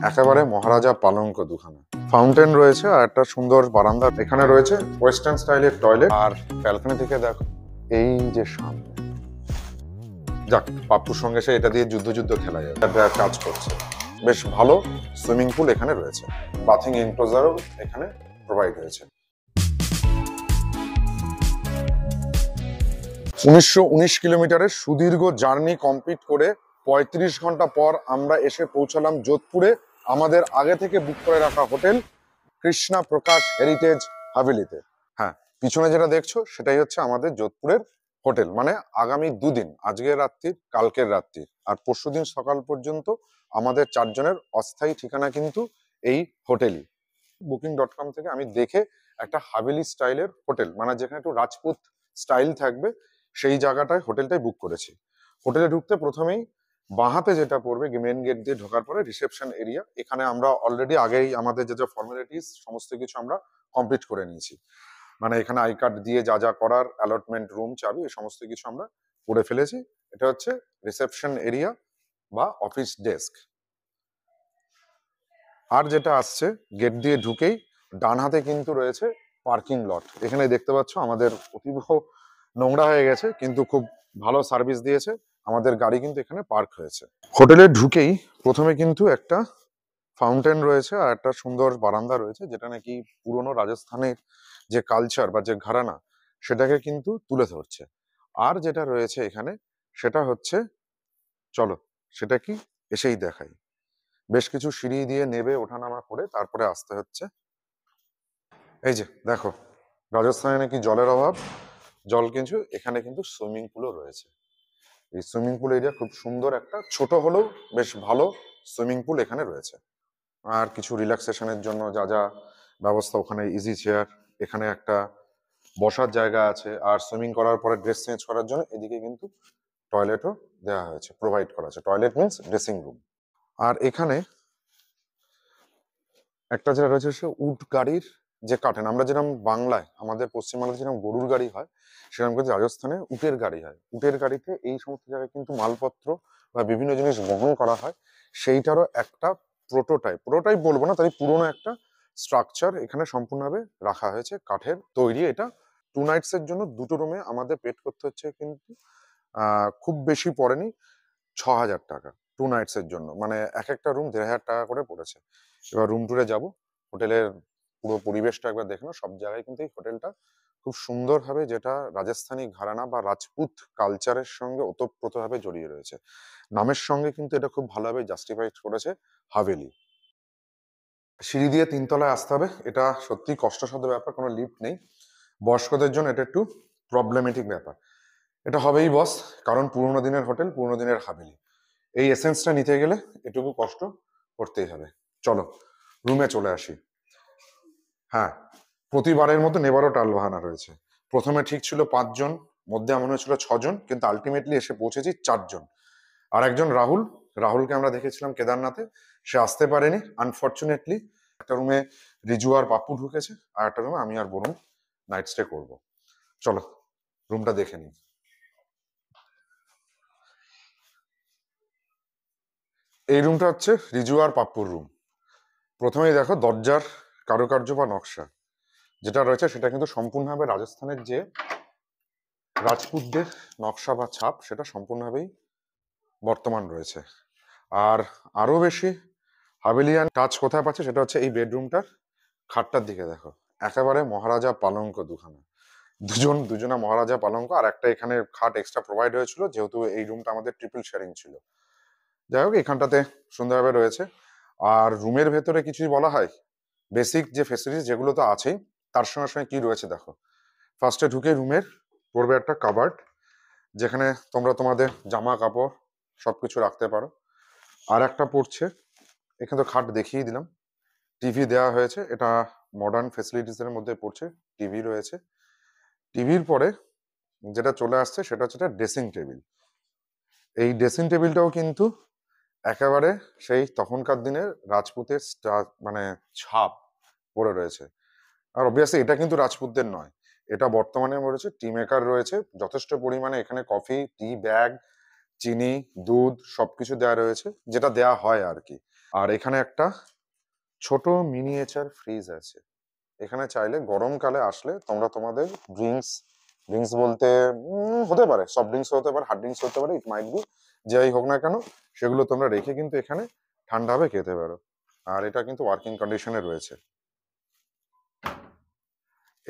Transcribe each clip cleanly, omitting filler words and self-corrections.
একেবারে মহারাজা পালঙ্ক দুখানা, ফাউন্টেন রয়েছে আর একটা সুন্দর বারান্দা। এখানে রয়েছে ওয়েস্টার্ন স্টাইলের টয়লেট। আর ব্যালকনি থেকে দেখো এই যে সামনে, যাক পাপ্পুর সঙ্গে সে এটা দিয়ে যুদ্ধ খেলা যায়, কাজ করছে। বেশ ভালো সুইমিং পুল এখানে রয়েছে, বাথিং এনক্লোজারও এখানে প্রোভাইড হয়েছে। 1919 কিলোমিটারের সুদীর্ঘ জার্নি কমপ্লিট করে 35 ঘন্টা পর আমরা এসে পৌঁছালাম যোধপুরে, আমাদের আগে থেকে বুক করে রাখা হোটেল কৃষ্ণা প্রকাশ হেরিটেজ হাভেলিতে। হ্যাঁ, পিছনে যেটা দেখছো সেটাই হচ্ছে আমাদের যোধপুরের হোটেল। মানে আগামী দুদিন, আজকের রাত্রি, কালকের রাত্রি আর পরশুদিন সকাল পর্যন্ত আমাদের 4 জনের অস্থায়ী ঠিকানা কিন্তু এই হোটেলই। booking.com থেকে আমি দেখে একটা হাভেলি স্টাইলের হোটেল, মানে যেখানে একটু রাজপুত স্টাইল থাকবে, সেই জায়গাটায় হোটেলটাই বুক করেছি। হোটেলে ঢুকতে প্রথমেই বাঁহাতে যেটা পড়বে, মেন গেট দিয়ে ঢোকার পরে রিসেপশন এরিয়া। এখানে আমরা অলরেডি আগেই আমাদের যে ফর্মালিটিস সমস্ত কিছু আমরা কমপ্লিট করে নিয়েছি। মানে এখানে আই কার্ড দিয়ে যা যা করার, অ্যালটমেন্ট, রুম চাবি, এই সমস্ত কিছু আমরা করে ফেলেছি। এটা হচ্ছে রিসেপশন এরিয়া বা অফিস ডেস্ক। আর যেটা আসছে গেট দিয়ে ঢুকেই ডান হাতে কিন্তু রয়েছে পার্কিং লট। এখানে দেখতে পাচ্ছ আমাদের অতীব নোংরা হয়ে গেছে, কিন্তু খুব ভালো সার্ভিস দিয়েছে, আমাদের গাড়ি কিন্তু এখানে পার্ক হয়েছে। হোটেলে ঢুকেই প্রথমে কিন্তু একটা ফাউন্টেন রয়েছে আর একটা সুন্দর বারান্দা রয়েছে, যেটা নাকি পুরনো রাজস্থানের যে কালচার বা যে ঘরানা সেটাকে কিন্তু তুলে ধরছে। আর যেটা রয়েছে এখানে সেটা হচ্ছে, চলো সেটা কি এসেই দেখাই। বেশ কিছু সিঁড়ি দিয়ে নেবে ওঠানামা করে তারপরে আসতে হচ্ছে। এই যে দেখো, রাজস্থানে নাকি জলের অভাব, জল কিছু, এখানে কিন্তু সুইমিং পুলও রয়েছে। এই সুইমিং পুল এরিয়া খুব সুন্দর, একটা ছোট হলেও বেশ ভালো সুইমিং পুল এখানে রয়েছে। আর কিছু রিল্যাক্সেশনের জন্য যা যা ব্যবস্থা, ওখানে ইজি চেয়ার, এখানে একটা বসার জায়গা আছে। আর সুইমিং করার পরে ড্রেস চেঞ্জ করার জন্য এদিকে কিন্তু টয়লেটও দেওয়া হয়েছে, প্রোভাইড করা আছে। Toilet means dressing room. আর এখানে একটা যেটা রয়েছে সে উট গাড়ির যে কাটেন, আমরা যেরকম বাংলায়, আমাদের পশ্চিমবাংলায় যেরকম গরুর গাড়ি হয়, সেরকম কিন্তু রাজস্থানে উটের গাড়ি হয়। উটের গাড়িতে এই সমস্ত জায়গায় কিন্তু মালপত্র বা বিভিন্ন জিনিস বহন করা হয়। সেইটারও একটা প্রোটোটাইপ বলবো না, তাই পুরোনো একটা স্ট্রাকচার এখানে সম্পূর্ণভাবে রাখা হয়েছে, কাঠের তৈরি। এটা 2 নাইটস এর জন্য 2টো রুমে আমাদের পেড করতে হচ্ছে, কিন্তু খুব বেশি পড়েনি, 6,000 টাকা 2 নাইটস এর জন্য। মানে এক একটা রুম 1,500 টাকা করে পড়েছে। এবার রুম টুরে যাব, হোটেলের পুরো পরিবেশটা একবার দেখে নাও। সব জায়গায় কিন্তু এই হোটেলটা খুব সুন্দরভাবে, যেটা রাজস্থানী ঘরানা বা রাজপুত কালচারের সঙ্গে ওতপ্রোতভাবে জড়িয়ে রয়েছে। নামের সঙ্গে কিন্তু এটা খুব ভালোভাবে জাস্টিফাইড করেছে হাভেলি। সিঁড়ি দিয়ে 3 তলায় আসতে হবে, এটা সত্যি কষ্টসাধ্য ব্যাপার, কোনো লিফট নেই। বয়স্কদের জন্য এটা একটু প্রবলেমেটিক ব্যাপার। এটা হবেই বস, কারণ পুরোনো দিনের হোটেল, পুরোনো দিনের হাভেলি, এই এসেন্সটা নিতে গেলে এটুকু কষ্ট করতেই হবে। চলো রুমে চলে আসি। হ্যাঁ, প্রতিবারের মতো নেবারও টাল বাহানা রয়েছে। প্রথমে ঠিক ছিল 5 জন, মধ্যে এমন হয়েছিল 6 জন, কিন্তু আলটিমেটলি এসে পৌঁছেছি 4 জন। আর একজন রাহুলকে আমরা দেখেছিলাম কেদারনাথে, সে আসতে পারেনি আনফর্চুনেটলি। একটা রুমে রিজু আর পাপ্পু ঢুকেছে, আর একটা রুমে আমি আর বরুণ নাইট স্টে করবো। চলো রুমটা দেখে নিই। এই রুমটা হচ্ছে রিজু আর পাপ্পুর রুম। প্রথমেই দেখো দরজার কারুকার্য বা নকশা যেটা রয়েছে, সেটা কিন্তু সম্পূর্ণভাবে রাজস্থানের যে রাজপুতদের নকশা বা ছাপ, সেটা সম্পূর্ণভাবেই বর্তমান রয়েছে। আর আরো বেশি হাভেলিয়ান টাচ কোথায় পাচ্ছে, সেটা হচ্ছে এই বেডরুমটার খাটটার দিকে দেখো, একেবারে মহারাজা পালঙ্ক দুখানা, দুজনা মহারাজা পালঙ্ক। আর একটা এখানে খাট এক্সট্রা প্রোভাইড হয়েছিল, যেহেতু এই রুমটা আমাদের ট্রিপল শেয়ারিং ছিল। যাই হোক, এখানটাতে সুন্দরভাবে রয়েছে। আর রুমের ভেতরে কিছুই বলা হয়, বেসিক যে ফেসিলিটিস যেগুলো তো আছেই, তার সঙ্গে সঙ্গে কি রয়েছে দেখো। ফার্স্টে ঢুকে রুমের পড়বে একটা কাবার্ড, যেখানে তোমরা তোমাদের জামা কাপড় সবকিছু রাখতে পারো। আর একটা পড়ছে, এখানে তো খাট দেখিয়ে দিলাম, টিভি দেওয়া হয়েছে, এটা মডার্ন ফেসিলিটিস এর মধ্যে পড়ছে, টিভি রয়েছে। টিভির পরে যেটা চলে আসছে সেটা হচ্ছে ড্রেসিং টেবিল। এই ড্রেসিং টেবিলটাও কিন্তু একেবারে সেই তখনকার দিনের রাজপুতের মানে ছাপ পড়ে রয়েছে। আর অবভিয়াসলি এটা কিন্তু রাজপুতদের নয়, এটা বর্তমানে রয়েছে টি মেকার রয়েছে যথেষ্ট পরিমাণে। এখানে কফি, টি ব্যাগ, চিনি, দুধ সবকিছু দেওয়া রয়েছে, যেটা দেওয়া হয় আর কি। আর এখানে একটা ছোট মিনিয়েচার ফ্রিজ আছে। এখানে চাইলে গরমকালে আসলে তোমরা তোমাদের ড্রিঙ্কস, ড্রিঙ্কস বলতে হতে পারে সফট ড্রিঙ্কস হতে পারে, হার্ড ড্রিঙ্কস হতে পারে, ইট মাইট বি, যাই হোক না কেন সেগুলো তোমরা রেখে কিন্তু এখানে ঠান্ডাভাবে খেতে পারো। আর এটা কিন্তু ওয়ার্কিং কন্ডিশনে রয়েছে।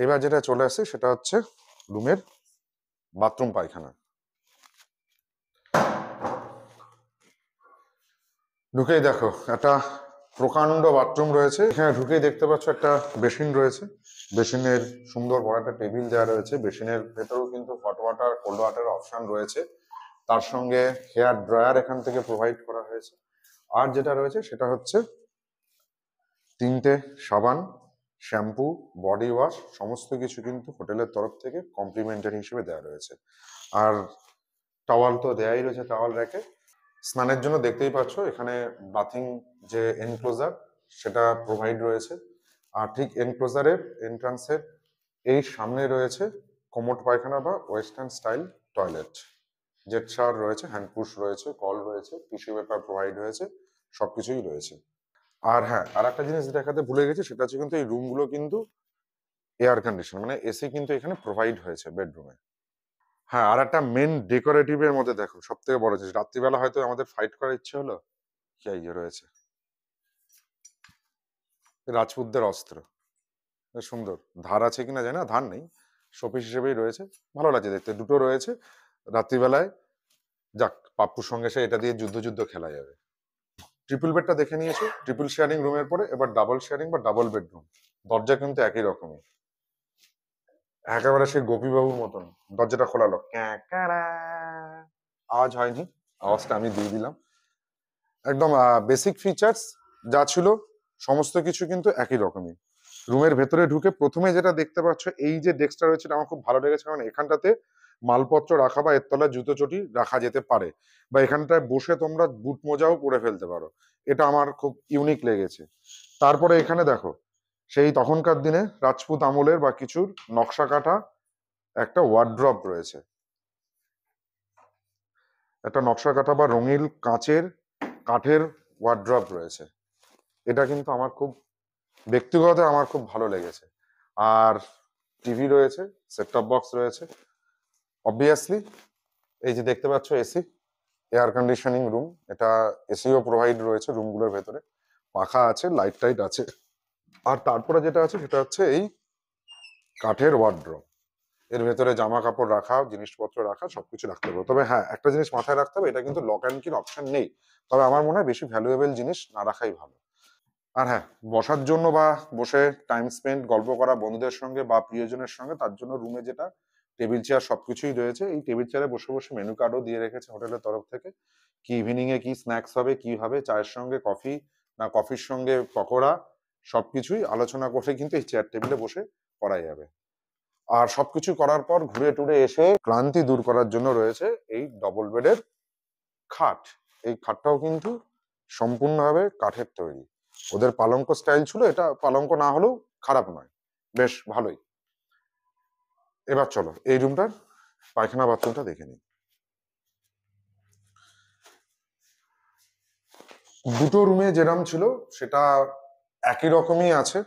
এবার যেটা চলে আসছে সেটা হচ্ছে রুমের বাথরুম পায়খানা। ঢুকেই দেখো একটা প্রকাণ্ড বাথরুম রয়েছে। এখানে ঢুকেই দেখতে পাচ্ছ একটা বেসিন রয়েছে। বেসিনের সুন্দর বড় একটা টেবিল দেওয়া রয়েছে। বেসিনের ভেতরেও কিন্তু hot water, cold water option রয়েছে। তার সঙ্গে হেয়ার ড্রায়ার এখান থেকে প্রোভাইড করা হয়েছে। আর যেটা রয়েছে সেটা হচ্ছে 3টে সাবান, শ্যাম্পু, বডি ওয়াশ সমস্ত কিছু কিন্তু হোটেলের তরফ থেকে কমপ্লিমেন্টারি হিসেবে দেওয়া রয়েছে। আর টাওয়াল তো দেয়াই রয়েছে টাওয়াল র্যাকে। স্নানের জন্য দেখতেই পাচ্ছ এখানে বাথিং যে এনক্লোজার সেটা প্রোভাইড রয়েছে। আর ঠিক এনক্লোজারের এন্ট্রান্সের এই সামনে রয়েছে কোমোড পায়খানা বা western style toilet. Jet shower রয়েছে, হ্যান্ড পুশ রয়েছে, কল রয়েছে, টিস্যু পেপার প্রোভাইড হয়েছে, সবকিছুই রয়েছে। আর হ্যাঁ, আর একটা জিনিস দেখাতে ভুলে গেছি, সেটা হচ্ছে কিন্তু এই রুমগুলো কিন্তু এয়ার কন্ডিশন, মানে এসি কিন্তু এখানে প্রোভাইড হয়েছে বেডরুমে। হ্যাঁ, আর একটা মেন ডেকোরেটিভ এর মধ্যে দেখো সব থেকে বড় জিনিস, রাত্রিবেলা হয়তো আমাদের ফাইট করার ইচ্ছে হলো, কি এই যে রয়েছে রাজপুতদের অস্ত্র। বেশ সুন্দর, ধার আছে কিনা জানি না, ধার নেই, শোপিস হিসেবেই রয়েছে, ভালো লাগছে দেখতে। দুটো রয়েছে, রাত্রিবেলায় যাক পাপ্পুর সঙ্গে সে এটা দিয়ে যুদ্ধ যুদ্ধ খেলা যাবে। ট্রিপল বেডটা দেখে নিয়েছো, ট্রিপল শেয়ারিং রুমের পরে এবার ডাবল শেয়ারিং বা ডাবল বেডরুম। দরজা কিন্তু একই রকমই, একেবারে সেই গোপীবাবুর মতন। দরজাটা খোলালো, ক্যাঁকাড়া, আওয়াজ হয়নি, আওয়াজটা আমি দিয়ে দিলাম। একদম বেসিক ফিচার্স যা ছিল সমস্ত কিছু কিন্তু একই রকমই। রুমের ভেতরে ঢুকে প্রথমে যেটা দেখতে পাচ্ছ এই যে ডেস্কটা রয়েছে, এটা আমার খুব ভালো লেগেছে, কারণ এখানটাতে মালপত্র রাখা বা এর তলায় জুতো চটি রাখা যেতে পারে, বা এখানটায় বসে তোমরা বুট মোজাও পরে ফেলতে পারো। এটা আমার খুব ইউনিক লেগেছে। তারপরে এখানে দেখো সেই তখনকার দিনে রাজপুত আমলের বা কিছুর নকশা কাটা একটা ওয়ার্ড্রপ রয়েছে, একটা নকশা কাটা বা রঙিন কাঠের ওয়ার্ড্রপ রয়েছে। এটা কিন্তু আমার খুব ব্যক্তিগত, আমার খুব ভালো লেগেছে। আর টিভি রয়েছে, সেট টপ বক্স রয়েছে, অবভিয়াসলি এই যে দেখতে পাচ্ছ এসি, এয়ার কন্ডিশনিং রুম, এটা এসিও প্রোভাইড রয়েছে রুমগুলোর ভেতরে, পাখা আছে, লাইট টাইট আছে। আর তারপরে যেটা আছে সেটা হচ্ছে এই কাঠের ওয়ার্ড্রপ, এর ভেতরে জামা কাপড় রাখা, জিনিসপত্র রাখা, সবকিছু রাখতে হবে। তবে হ্যাঁ, একটা জিনিস মাথায় রাখতে হবে, এটা কিন্তু লক অ্যান্ড কির অপশন নেই। তবে আমার মনে হয় বেশি ভ্যালুয়েবল জিনিস না রাখাই ভালো। আর হ্যাঁ, বসার জন্য বা বসে টাইম স্পেন্ড গল্প করা বন্ধুদের সঙ্গে বা প্রিয়জনের সঙ্গে, তার জন্য রুমে যেটা টেবিল চেয়ার সবকিছুই রয়েছে। এই টেবিল চেয়ারে বসে বসে মেনু কার্ডও দিয়ে রেখেছে হোটেলের তরফ থেকে, কি ইভিনিং এ কি স্ন্যাক্স হবে, কি হবে, চায়ের সঙ্গে কফি না কফির সঙ্গে পকোড়া, সবকিছুই আলোচনা করে কিন্তু এই চেয়ার টেবিলে বসে করা যাবে। আর সবকিছু করার পর ঘুরে টুরে এসে ক্লান্তি দূর করার জন্য রয়েছে এই ডবল বেডের খাট। এই খাটটাও কিন্তু সম্পূর্ণভাবে কাঠের তৈরি। ওদের পালঙ্ক স্টাইল ছিল, এটা পালঙ্ক না হলেও খারাপ নয়, বেশ ভালোই। এবার চলো এই রুমটার পায়খানা বাথরুমটা দেখে নিই। দুটো রুমে যেরকম ছিল সেটা একই রকমই আছে।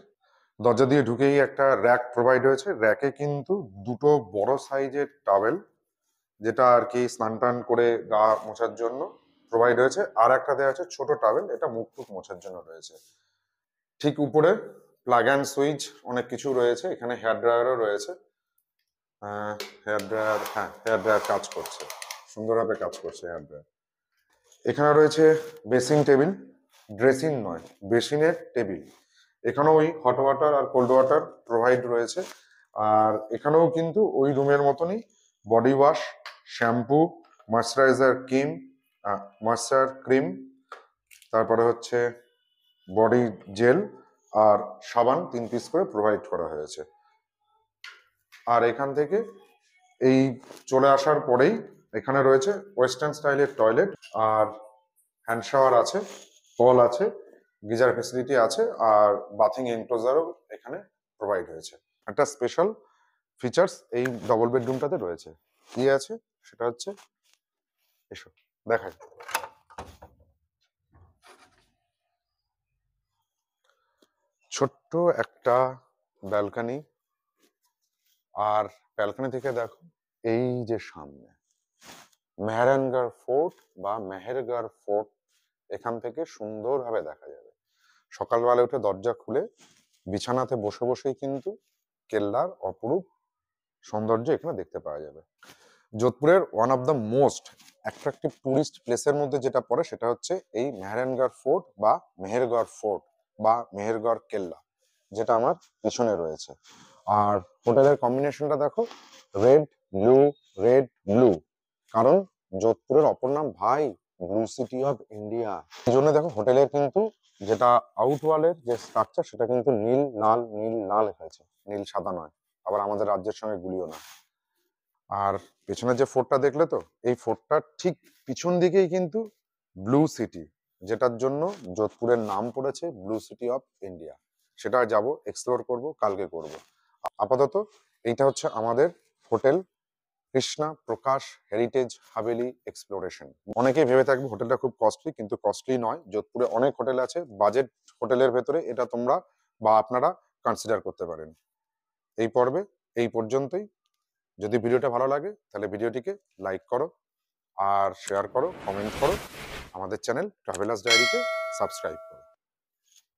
দরজা দিয়ে ঢুকেই একটা র্যাক প্রোভাইড হয়েছে, র্যাকে কিন্তু দুটো বড় সাইজের টাওয়েল, যেটা আর কি স্নান টান করে গা মোছার জন্য প্রোভাইড হয়েছে। আর একটা দেওয়া আছে ছোট টাওয়েল, এটা মুখ টুক মোছার জন্য রয়েছে। ঠিক উপরে প্লাগ অ্যান্ড সুইচ অনেক কিছু রয়েছে, এখানে হেয়ার ড্রায়ারও রয়েছে। হেয়ার ড্রায়ার, হ্যাঁ হেয়ার ড্রায়ার কাজ করছে, সুন্দরভাবে কাজ করছে হেয়ার ড্রায়ার। এখানে রয়েছে বেসিং টেবিল, ড্রেসিং নয়, বেসিনের টেবিল। এখানেও ওই হট ওয়াটার আর কোল্ড ওয়াটার প্রোভাইড রয়েছে। আর এখানেও কিন্তু ওই রুমের মতনই body wash, shampoo, moisturiser cream, moisture cream, তারপরে হচ্ছে বডি জেল আর সাবান 3 পিস করে প্রোভাইড করা হয়েছে। আর এখান থেকে এই চলে আসার পরেই এখানে রয়েছে ওয়েস্টার্ন স্টাইলের টয়লেট, আর হ্যান্ড শাওয়ার আছে, কল আছে, গিজার ফেসিলিটি আছে, আর বাথিং এনক্লোজারও এখানে প্রোভাইড হয়েছে। একটা স্পেশাল ফিচার্স এই ডবল বেডরুমটাতে রয়েছে, কি আছে সেটা হচ্ছে, এসো দেখাই। ছোট্ট একটা ব্যালকনি, আর ব্যালকনি থেকে দেখো এই যে সামনে মেহেরানগড় ফোর্ট বা মেহেরগড় ফোর্ট এখান থেকে সুন্দরভাবে দেখা যাবে। সকালবেলা উঠে দরজা খুলে বিছানাতে বসে বসেই কিন্তু কেল্লার অপরূপ সৌন্দর্য এখানে দেখতে পাওয়া যাবে। যোধপুরের one of the most attractive tourist প্লেসের মধ্যে যেটা পড়ে সেটা হচ্ছে এই মেহেরানগড় ফোর্ট বা মেহেরগড় ফোর্ট বা মেহেরগড় কেল্লা, যেটা আমার পিছনে রয়েছে। আর হোটেলের কম্বিনেশনটা দেখো, রেড ব্লু, রেড ব্লু, কারণ যোধপুরের অপর নাম ভাই ব্লু সিটি অফ ইন্ডিয়া। এই জন্য দেখো হোটেলের কিন্তু যেটা আউট ওয়ালের যে স্ট্রাকচার সেটা কিন্তু নীল লাল নীল লাল হয়েছে, নীল সাদা নয়, আবার আমাদের রাজ্যের সঙ্গে গুলিও না। আর পেছনের যে ফোর্টটা দেখলে তো, এই ফোর্টটার ঠিক পিছন দিকেই কিন্তু ব্লু সিটি, যেটার জন্য যোধপুরের নাম পড়েছে ব্লু সিটি অফ ইন্ডিয়া। সেটা যাব, এক্সপ্লোর করব, কালকে করব। আপাতত এইটা হচ্ছে আমাদের হোটেল কৃষ্ণা প্রকাশ হেরিটেজ হাভেলি এক্সপ্লোরেশন। অনেকেই ভেবে থাকবে হোটেলটা খুব কস্টলি, কিন্তু কস্টলি নয়। যোধপুরে অনেক হোটেল আছে, বাজেট হোটেলের ভেতরে এটা তোমরা বা আপনারা কনসিডার করতে পারেন। এই পর্বে এই পর্যন্তই। যদি ভিডিওটা ভালো লাগে তাহলে ভিডিওটিকে লাইক করো, আর শেয়ার করো, কমেন্ট করো, আমাদের চ্যানেল ট্রাভেলার্স ডায়েরিকে সাবস্ক্রাইব করো।